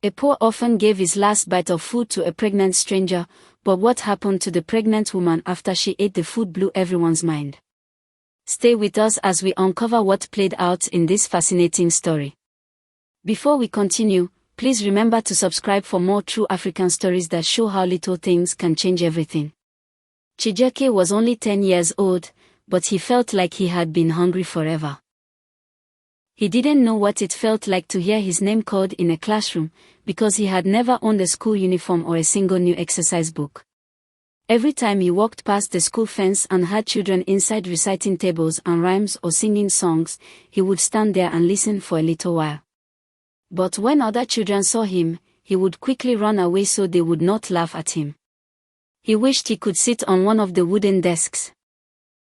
A poor orphan gave his last bite of food to a pregnant stranger, but what happened to the pregnant woman after she ate the food blew everyone's mind. Stay with us as we uncover what played out in this fascinating story. Before we continue, please remember to subscribe for more true African stories that show how little things can change everything. Chijioke was only 10 years old, but he felt like he had been hungry forever. He didn't know what it felt like to hear his name called in a classroom, because he had never owned a school uniform or a single new exercise book. Every time he walked past the school fence and had children inside reciting tables and rhymes or singing songs, he would stand there and listen for a little while. But when other children saw him, he would quickly run away so they would not laugh at him. He wished he could sit on one of the wooden desks.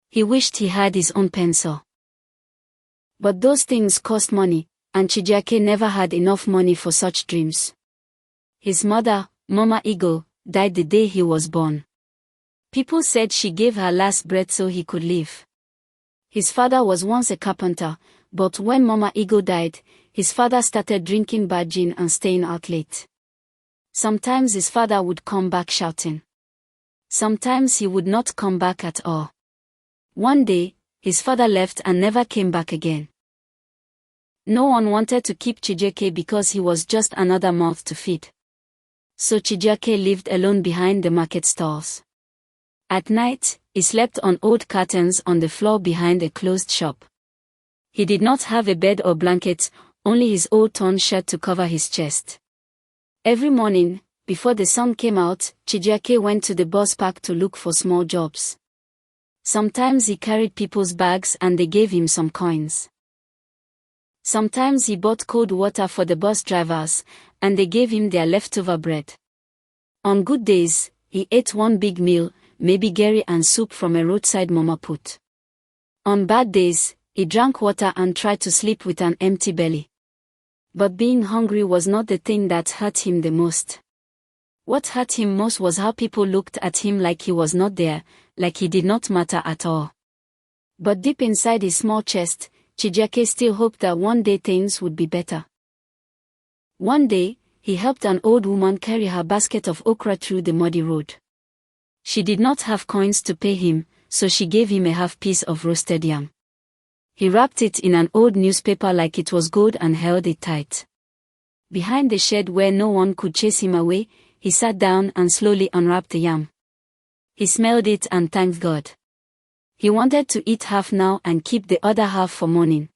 He wished he had his own pencil. But those things cost money, and Chijioke never had enough money for such dreams. His mother, Mama Eagle, died the day he was born. People said she gave her last breath so he could live. His father was once a carpenter, but when Mama Eagle died, his father started drinking bad gin and staying out late. Sometimes his father would come back shouting. Sometimes he would not come back at all. One day, his father left and never came back again. No one wanted to keep Chijioke because he was just another mouth to feed. So Chijioke lived alone behind the market stalls. At night, he slept on old curtains on the floor behind a closed shop. He did not have a bed or blanket, only his old torn shirt to cover his chest. Every morning, before the sun came out, Chijioke went to the bus park to look for small jobs. Sometimes he carried people's bags and they gave him some coins. Sometimes he bought cold water for the bus drivers, and they gave him their leftover bread. On good days, he ate one big meal, maybe gari and soup from a roadside mama put. On bad days, he drank water and tried to sleep with an empty belly. But being hungry was not the thing that hurt him the most. What hurt him most was how people looked at him like he was not there, like he did not matter at all. But deep inside his small chest, Chijioke still hoped that one day things would be better. One day, he helped an old woman carry her basket of okra through the muddy road. She did not have coins to pay him, so she gave him a half piece of roasted yam. He wrapped it in an old newspaper like it was gold and held it tight. Behind the shed where no one could chase him away, he sat down and slowly unwrapped the yam. He smelled it and thanked God. He wanted to eat half now and keep the other half for morning.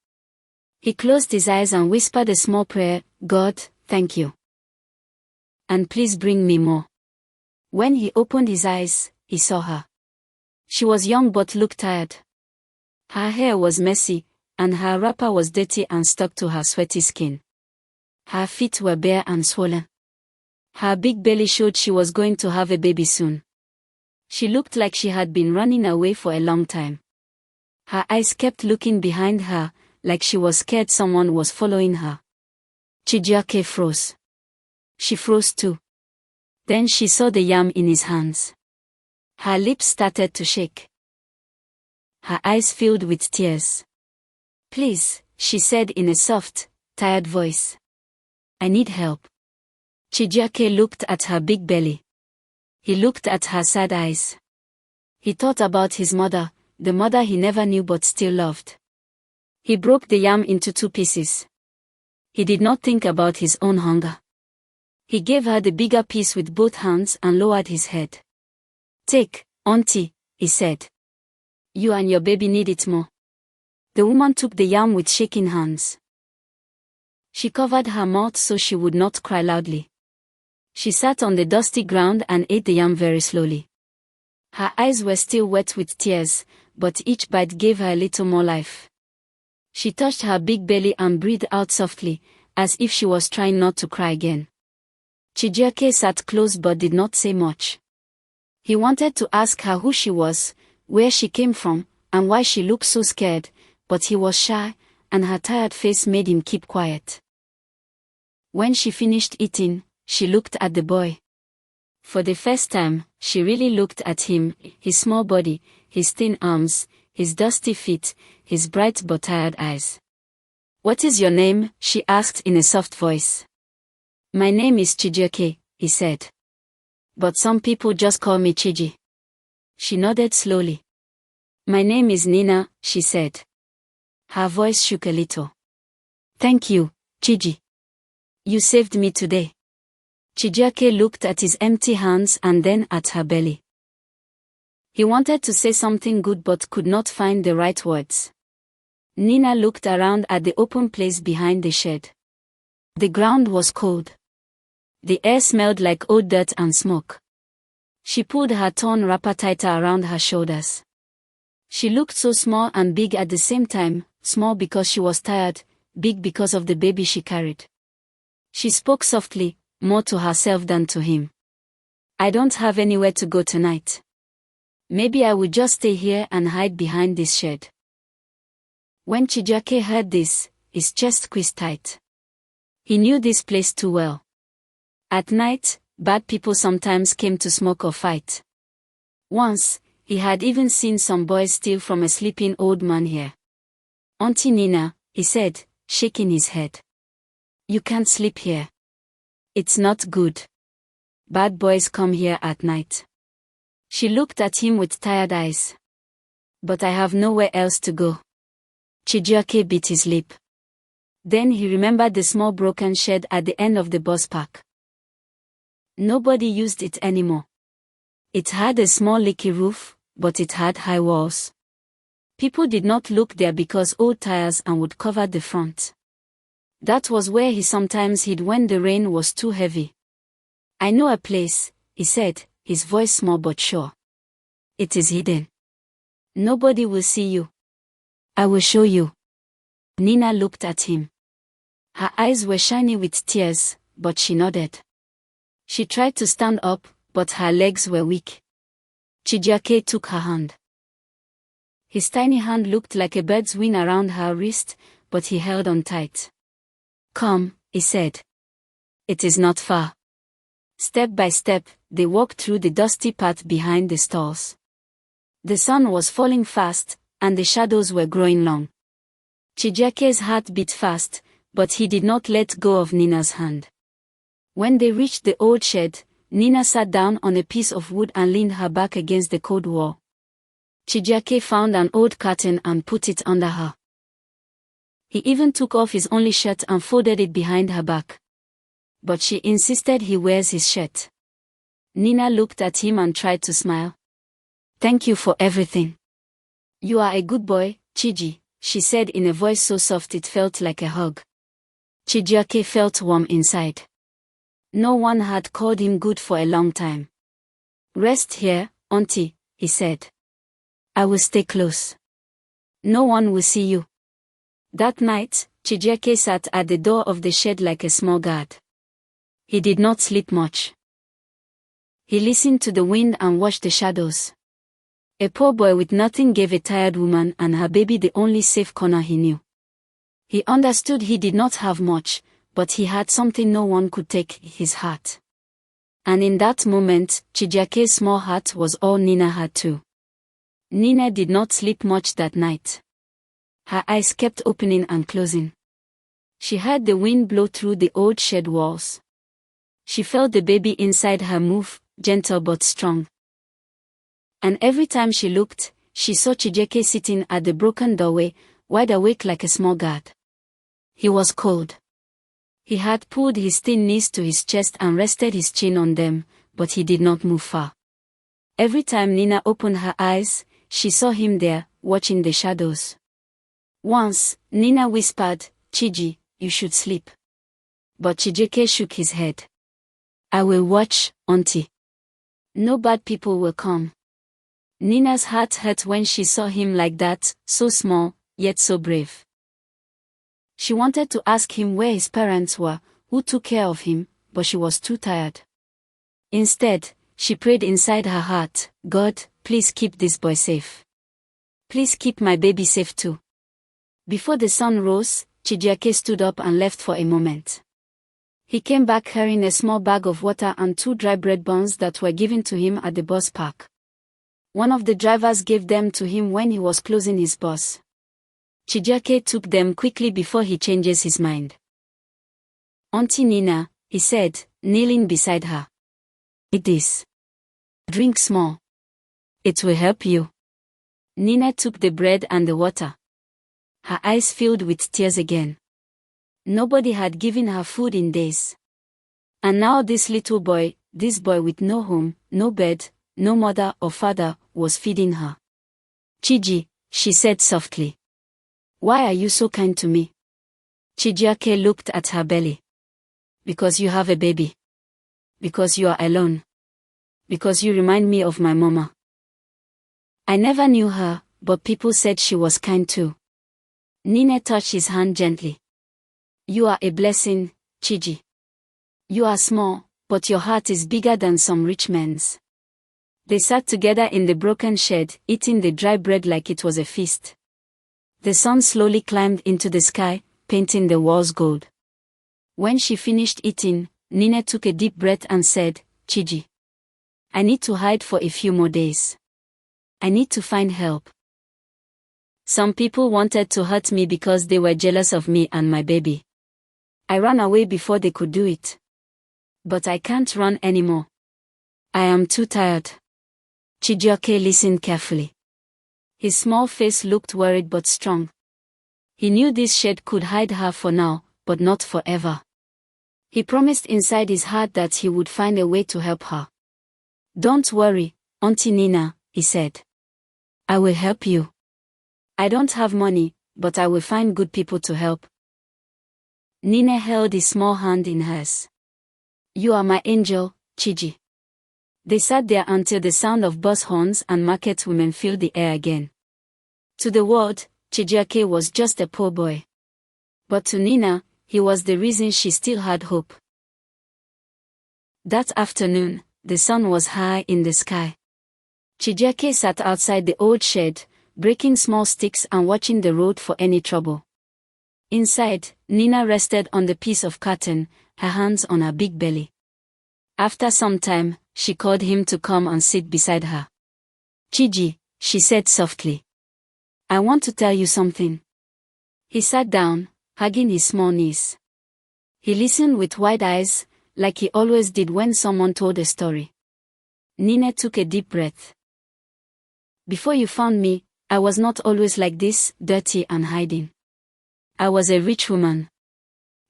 He closed his eyes and whispered a small prayer, God, thank you. And please bring me more. When he opened his eyes, he saw her. She was young but looked tired. Her hair was messy, and her wrapper was dirty and stuck to her sweaty skin. Her feet were bare and swollen. Her big belly showed she was going to have a baby soon. She looked like she had been running away for a long time. Her eyes kept looking behind her, like she was scared someone was following her. Chijioke froze. She froze too. Then she saw the yam in his hands. Her lips started to shake. Her eyes filled with tears. Please, she said in a soft, tired voice. I need help. Chijioke looked at her big belly. He looked at her sad eyes. He thought about his mother, the mother he never knew but still loved. He broke the yam into 2 pieces. He did not think about his own hunger. He gave her the bigger piece with both hands and lowered his head. Take, auntie, he said. You and your baby need it more. The woman took the yam with shaking hands. She covered her mouth so she would not cry loudly. She sat on the dusty ground and ate the yam very slowly. Her eyes were still wet with tears, but each bite gave her a little more life. She touched her big belly and breathed out softly, as if she was trying not to cry again. Chijioke sat close but did not say much. He wanted to ask her who she was, where she came from, and why she looked so scared, but he was shy, and her tired face made him keep quiet. When she finished eating, she looked at the boy. For the first time, she really looked at him, his small body, his thin arms, his dusty feet, his bright but tired eyes. What is your name? She asked in a soft voice. My name is Chijioke, he said. But some people just call me Chiji. She nodded slowly. My name is Nina, she said. Her voice shook a little. Thank you, Chiji. You saved me today. Chijioke looked at his empty hands and then at her belly. He wanted to say something good but could not find the right words. Nina looked around at the open place behind the shed. The ground was cold. The air smelled like old dirt and smoke. She pulled her torn wrapper tighter around her shoulders. She looked so small and big at the same time, small because she was tired, big because of the baby she carried. She spoke softly, more to herself than to him. I don't have anywhere to go tonight. Maybe I will just stay here and hide behind this shed. When Chijioke heard this, his chest squeezed tight. He knew this place too well. At night, bad people sometimes came to smoke or fight. Once, he had even seen some boys steal from a sleeping old man here. Auntie Nina, he said, shaking his head. You can't sleep here. It's not good. Bad boys come here at night. She looked at him with tired eyes. But I have nowhere else to go. Chijioke bit his lip. Then he remembered the small broken shed at the end of the bus park. Nobody used it anymore. It had a small leaky roof, but it had high walls. People did not look there because old tires and wood covered the front. That was where he sometimes hid when the rain was too heavy. I know a place, he said, his voice small but sure. It is hidden. Nobody will see you. I will show you. Nina looked at him. Her eyes were shiny with tears, but she nodded. She tried to stand up, but her legs were weak. Chijioke took her hand. His tiny hand looked like a bird's wing around her wrist, but he held on tight. Come, he said. It is not far. Step by step, they walked through the dusty path behind the stalls. The sun was falling fast, and the shadows were growing long. Chijioke's heart beat fast, but he did not let go of Nina's hand. When they reached the old shed, Nina sat down on a piece of wood and leaned her back against the cold wall. Chijioke found an old curtain and put it under her. He even took off his only shirt and folded it behind her back. But she insisted he wears his shirt. Nina looked at him and tried to smile. Thank you for everything. You are a good boy, Chiji, she said in a voice so soft it felt like a hug. Chijioke felt warm inside. No one had called him good for a long time. Rest here, auntie, he said. I will stay close. No one will see you. That night, Chijioke sat at the door of the shed like a small guard. He did not sleep much. He listened to the wind and watched the shadows. A poor boy with nothing gave a tired woman and her baby the only safe corner he knew. He understood he did not have much, but he had something no one could take, his heart. And in that moment, Chijioke's small heart was all Nina had too. Nina did not sleep much that night. Her eyes kept opening and closing. She heard the wind blow through the old shed walls. She felt the baby inside her move, gentle but strong. And every time she looked, she saw Chijioke sitting at the broken doorway, wide awake like a small guard. He was cold. He had pulled his thin knees to his chest and rested his chin on them, but he did not move far. Every time Nina opened her eyes, she saw him there, watching the shadows. Once, Nina whispered, Chiji, you should sleep. But Chijioke shook his head. I will watch, auntie. No bad people will come. Nina's heart hurt when she saw him like that, so small, yet so brave. She wanted to ask him where his parents were, who took care of him, but she was too tired. Instead, she prayed inside her heart, God, please keep this boy safe. Please keep my baby safe too. Before the sun rose, Chijioke stood up and left for a moment. He came back carrying a small bag of water and 2 dry bread buns that were given to him at the bus park. One of the drivers gave them to him when he was closing his bus. Chijioke took them quickly before he changes his mind. Auntie Nina, he said, kneeling beside her. Eat this. Drink small. It will help you. Nina took the bread and the water. Her eyes filled with tears again. Nobody had given her food in days. And now this little boy, this boy with no home, no bed, no mother or father, was feeding her. Chiji, she said softly. Why are you so kind to me? Chijioke looked at her belly. Because you have a baby. Because you are alone. Because you remind me of my mama. I never knew her, but people said she was kind too. Nina touched his hand gently. You are a blessing, Chiji. You are small, but your heart is bigger than some rich men's. They sat together in the broken shed, eating the dry bread like it was a feast. The sun slowly climbed into the sky, painting the walls gold. When she finished eating, Nina took a deep breath and said, Chiji, I need to hide for a few more days. I need to find help. Some people wanted to hurt me because they were jealous of me and my baby. I ran away before they could do it. But I can't run anymore. I am too tired. Chijioke listened carefully. His small face looked worried but strong. He knew this shed could hide her for now, but not forever. He promised inside his heart that he would find a way to help her. Don't worry, Auntie Nina, he said. I will help you. I don't have money, but I will find good people to help. Nina held his small hand in hers. You are my angel, Chiji. They sat there until the sound of bus horns and market women filled the air again. To the world, Chijioke was just a poor boy. But to Nina, he was the reason she still had hope. That afternoon, the sun was high in the sky. Chijioke sat outside the old shed, breaking small sticks and watching the road for any trouble. Inside, Nina rested on the piece of curtain, her hands on her big belly. After some time, she called him to come and sit beside her. Chiji, she said softly. I want to tell you something. He sat down, hugging his small niece. He listened with wide eyes, like he always did when someone told a story. Nina took a deep breath. Before you found me, I was not always like this, dirty and hiding. I was a rich woman.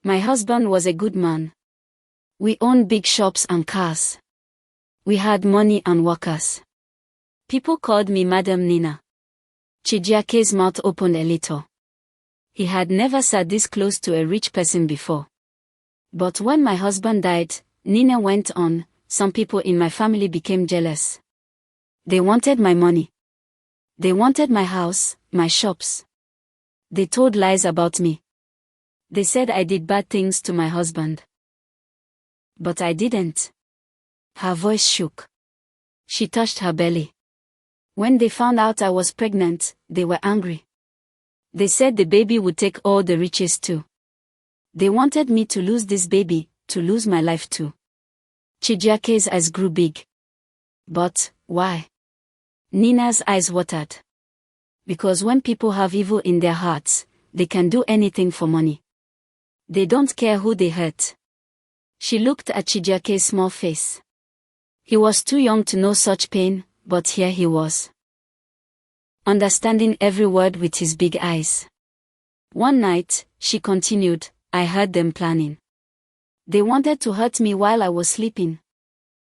My husband was a good man. We owned big shops and cars. We had money and workers. People called me Madam Nina. Chijioke's mouth opened a little. He had never sat this close to a rich person before. But when my husband died, Nina went on, some people in my family became jealous. They wanted my money. They wanted my house, my shops. They told lies about me. They said I did bad things to my husband. But I didn't. Her voice shook. She touched her belly. When they found out I was pregnant, they were angry. They said the baby would take all the riches too. They wanted me to lose this baby, to lose my life too. Chijioke's eyes grew big. But, why? Nina's eyes watered. Because when people have evil in their hearts, they can do anything for money. They don't care who they hurt. She looked at Chijioke's small face. He was too young to know such pain, but here he was. Understanding every word with his big eyes. One night, she continued, I heard them planning. They wanted to hurt me while I was sleeping.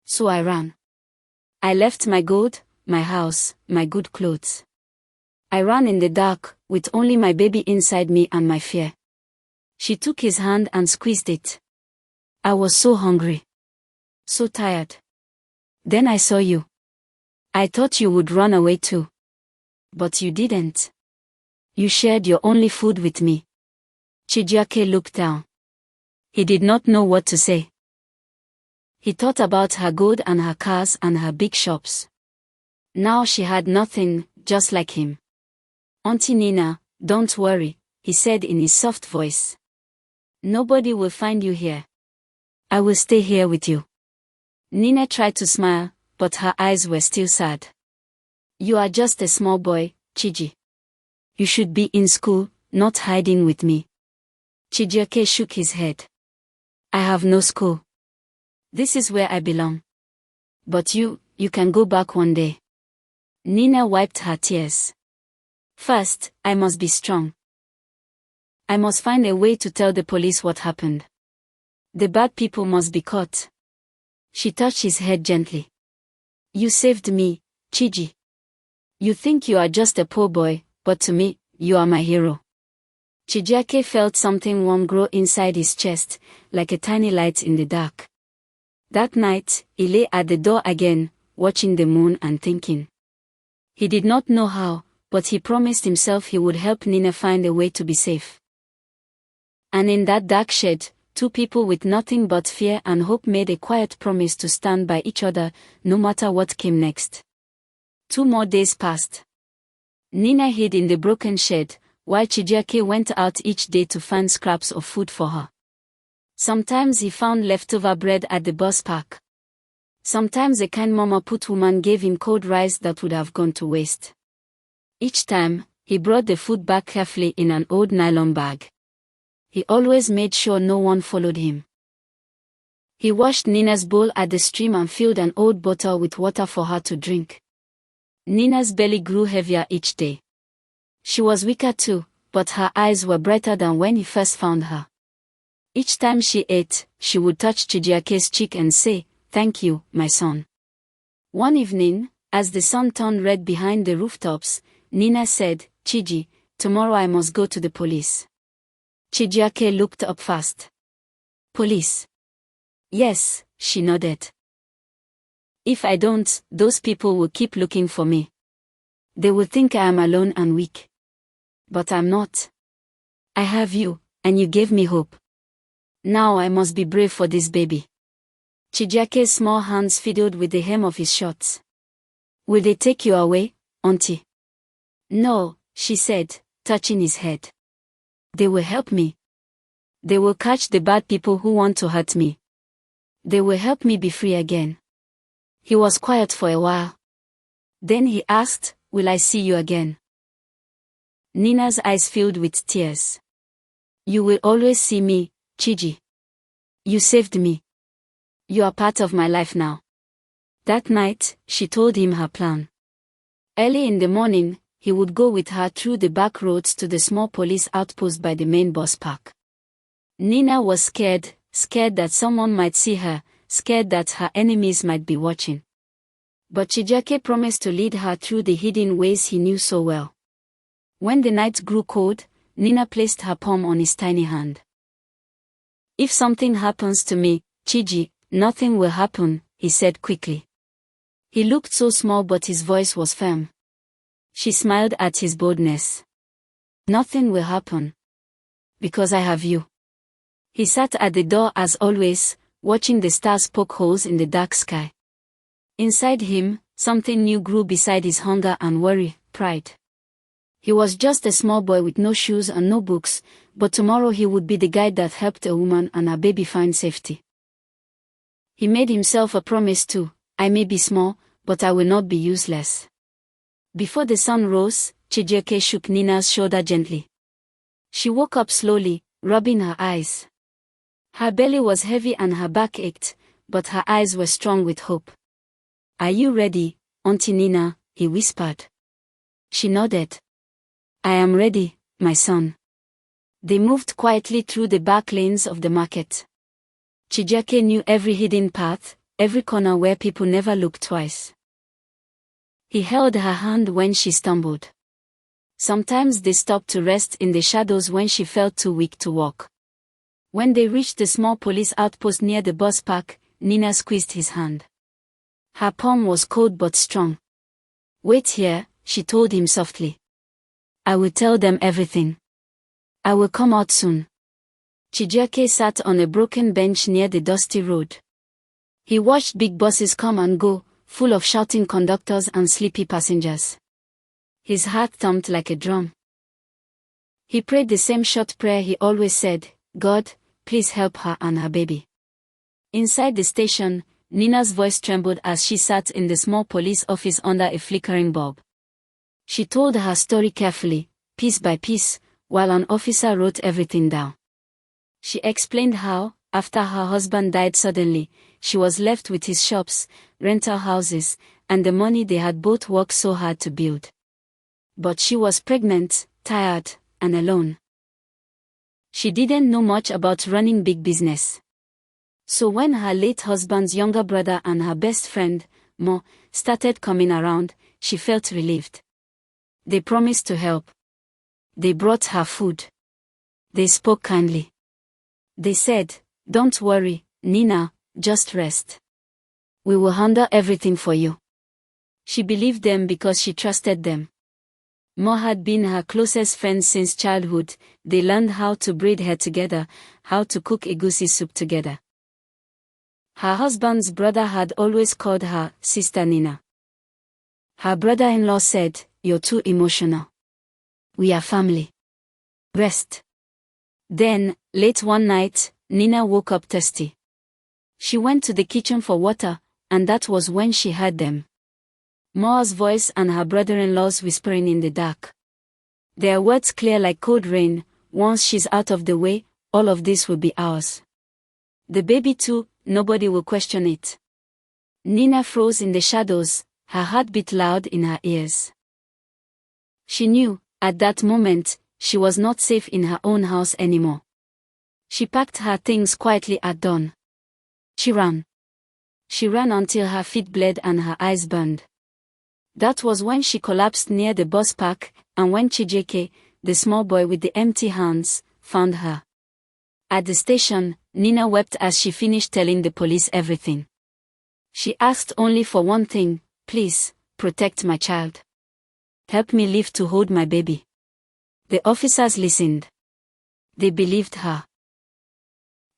So I ran. I left my gold, my house, my good clothes. I ran in the dark, with only my baby inside me and my fear. She took his hand and squeezed it. I was so hungry. So tired. Then I saw you. I thought you would run away too. But you didn't. You shared your only food with me. Chijioke looked down. He did not know what to say. He thought about her gold and her cars and her big shops. Now she had nothing, just like him. Auntie Nina, don't worry, he said in his soft voice. Nobody will find you here. I will stay here with you. Nina tried to smile, but her eyes were still sad. You are just a small boy, Chiji. You should be in school, not hiding with me. Chijioke shook his head. I have no school. This is where I belong. But you can go back one day. Nina wiped her tears. First, I must be strong. I must find a way to tell the police what happened. The bad people must be caught. She touched his head gently. You saved me, Chiji. You think you are just a poor boy, but to me, you are my hero. Chijioke felt something warm grow inside his chest, like a tiny light in the dark. That night, he lay at the door again, watching the moon and thinking. He did not know how, but he promised himself he would help Nina find a way to be safe. And in that dark shed, two people with nothing but fear and hope made a quiet promise to stand by each other, no matter what came next. 2 more days passed. Nina hid in the broken shed, while Chijioke went out each day to find scraps of food for her. Sometimes he found leftover bread at the bus park. Sometimes a kind mama put woman gave him cold rice that would have gone to waste. Each time, he brought the food back carefully in an old nylon bag. He always made sure no one followed him. He washed Nina's bowl at the stream and filled an old bottle with water for her to drink. Nina's belly grew heavier each day. She was weaker too, but her eyes were brighter than when he first found her. Each time she ate, she would touch Chijioke's cheek and say, "Thank you, my son." One evening, as the sun turned red behind the rooftops, Nina said, "Chiji, tomorrow I must go to the police." Chijioke looked up fast. "Police?" "Yes," she nodded. "If I don't, those people will keep looking for me. They will think I am alone and weak. But I'm not. I have you, and you gave me hope. Now I must be brave for this baby." Chijioke's small hands fiddled with the hem of his shorts. "Will they take you away, auntie?" "No," she said, touching his head. "They will help me. They will catch the bad people who want to hurt me. They will help me be free again." He was quiet for a while. Then he asked, "Will I see you again?" Nina's eyes filled with tears. "You will always see me, Chiji. You saved me. You are part of my life now." That night, she told him her plan. Early in the morning, he would go with her through the back roads to the small police outpost by the main bus park. Nina was scared that someone might see her, scared that her enemies might be watching. But Chijioke promised to lead her through the hidden ways he knew so well. When the night grew cold, Nina placed her palm on his tiny hand. "If something happens to me, Chiji, nothing will happen," he said quickly. He looked so small but his voice was firm. She smiled at his boldness. "Nothing will happen. Because I have you." He sat at the door as always, watching the stars poke holes in the dark sky. Inside him, something new grew beside his hunger and worry, pride. He was just a small boy with no shoes and no books, but tomorrow he would be the guide that helped a woman and her baby find safety. He made himself a promise too: "I may be small, but I will not be useless." Before the sun rose, Chijioke shook Nina's shoulder gently. She woke up slowly, rubbing her eyes. Her belly was heavy and her back ached, but her eyes were strong with hope. "Are you ready, Auntie Nina?" he whispered. She nodded. "I am ready, my son." They moved quietly through the back lanes of the market. Chijioke knew every hidden path, every corner where people never looked twice. He held her hand when she stumbled. Sometimes they stopped to rest in the shadows when she felt too weak to walk. When they reached the small police outpost near the bus park, Nina squeezed his hand. Her palm was cold but strong. "Wait here," she told him softly. "I will tell them everything. I will come out soon." Chijioke sat on a broken bench near the dusty road. He watched big buses come and go, full of shouting conductors and sleepy passengers. His heart thumped like a drum. He prayed the same short prayer he always said: "God, please help her and her baby." Inside the station, Nina's voice trembled as she sat in the small police office under a flickering bulb. She told her story carefully, piece by piece, while an officer wrote everything down. She explained how, After her husband died suddenly, she was left with his shops, rental houses, and the money they had both worked so hard to build. But she was pregnant, tired, and alone. She didn't know much about running big business. So when her late husband's younger brother and her best friend, Mo, started coming around, she felt relieved. They promised to help. They brought her food. They spoke kindly. They said, "Don't worry, Nina, just rest. We will handle everything for you." She believed them because she trusted them. Mo had been her closest friend since childhood. They learned how to braid hair together, how to cook egusi soup together. Her husband's brother had always called her Sister Nina. Her brother-in-law said, "You're too emotional. We are family. Rest." Then, late one night, Nina woke up thirsty. She went to the kitchen for water, and that was when she heard them. Mo's voice and her brother-in-law's whispering in the dark. Their words clear like cold rain. "Once she's out of the way, all of this will be ours. The baby too, nobody will question it." Nina froze in the shadows, her heart beat loud in her ears. She knew, at that moment, she was not safe in her own house anymore. She packed her things quietly at dawn. She ran. She ran until her feet bled and her eyes burned. That was when she collapsed near the bus park, and when Chijioke, the small boy with the empty hands, found her. At the station, Nina wept as she finished telling the police everything. She asked only for one thing: "Please, protect my child. Help me live to hold my baby." The officers listened. They believed her.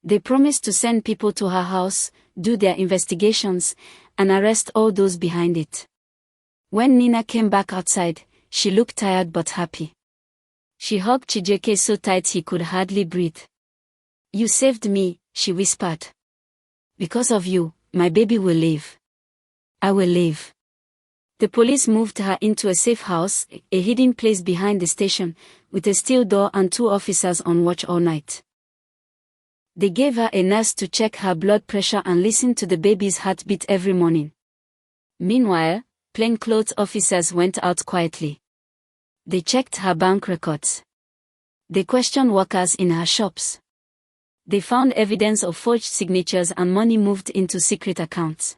They promised to send people to her house, do their investigations, and arrest all those behind it. When Nina came back outside, she looked tired but happy. She hugged Chijioke so tight he could hardly breathe. "You saved me," she whispered. "Because of you, my baby will live. I will live." The police moved her into a safe house, a hidden place behind the station, with a steel door and 2 officers on watch all night. They gave her a nurse to check her blood pressure and listen to the baby's heartbeat every morning. Meanwhile, plainclothes officers went out quietly. They checked her bank records. They questioned workers in her shops. They found evidence of forged signatures and money moved into secret accounts.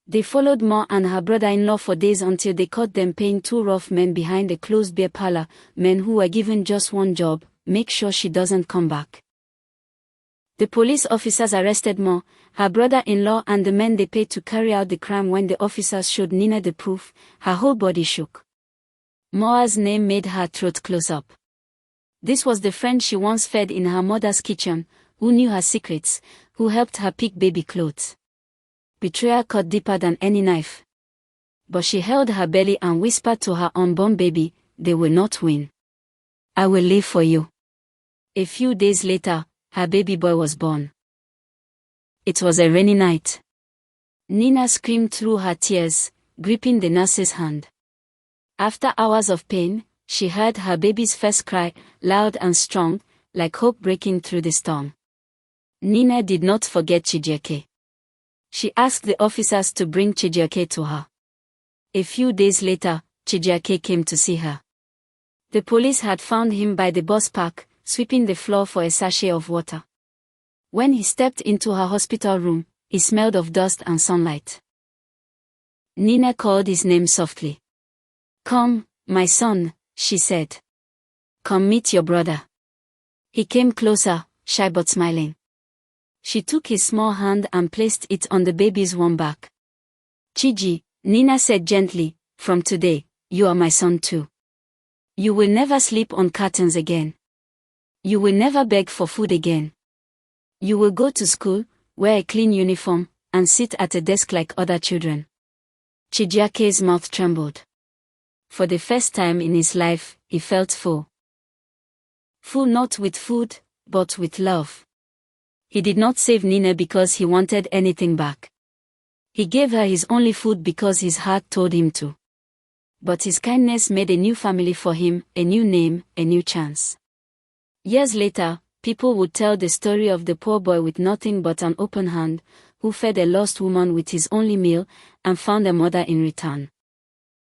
They followed Mo and her brother-in-law for days until they caught them paying 2 rough men behind a closed beer parlor, men who were given just one job: make sure she doesn't come back. The police officers arrested Mo, her brother-in-law, and the men they paid to carry out the crime. When the officers showed Nina the proof, her whole body shook. Moa's name made her throat close up. This was the friend she once fed in her mother's kitchen, who knew her secrets, who helped her pick baby clothes. Betrayal cut deeper than any knife. But she held her belly and whispered to her unborn baby, "They will not win. I will live for you." A few days later, her baby boy was born. It was a rainy night. Nina screamed through her tears, gripping the nurse's hand. After hours of pain, she heard her baby's first cry, loud and strong, like hope breaking through the storm. Nina did not forget Chijioke. She asked the officers to bring Chijioke to her. A few days later, Chijioke came to see her. The police had found him by the bus park, sweeping the floor for a sachet of water. When he stepped into her hospital room, he smelled of dust and sunlight. Nina called his name softly. "Come, my son," she said. "Come meet your brother." He came closer, shy but smiling. She took his small hand and placed it on the baby's warm back. "Chiji," Nina said gently, "from today, you are my son too. You will never sleep on curtains again. You will never beg for food again. You will go to school, wear a clean uniform, and sit at a desk like other children." Chijioke's mouth trembled. For the first time in his life, he felt full. Full not with food, but with love. He did not save Nina because he wanted anything back. He gave her his only food because his heart told him to. But his kindness made a new family for him, a new name, a new chance. Years later, People would tell the story of the poor boy with nothing but an open hand, who fed a lost woman with his only meal, and found a mother in return.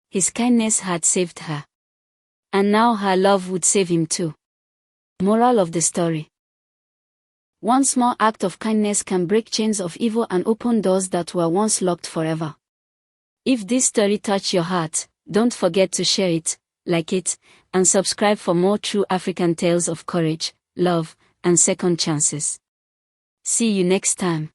His kindness had saved her. And now her love would save him too. Moral of the story. One small act of kindness can break chains of evil and open doors that were once locked forever. If this story touched your heart, don't forget to share it, like it, and subscribe for more true African tales of courage, love, and second chances. See you next time.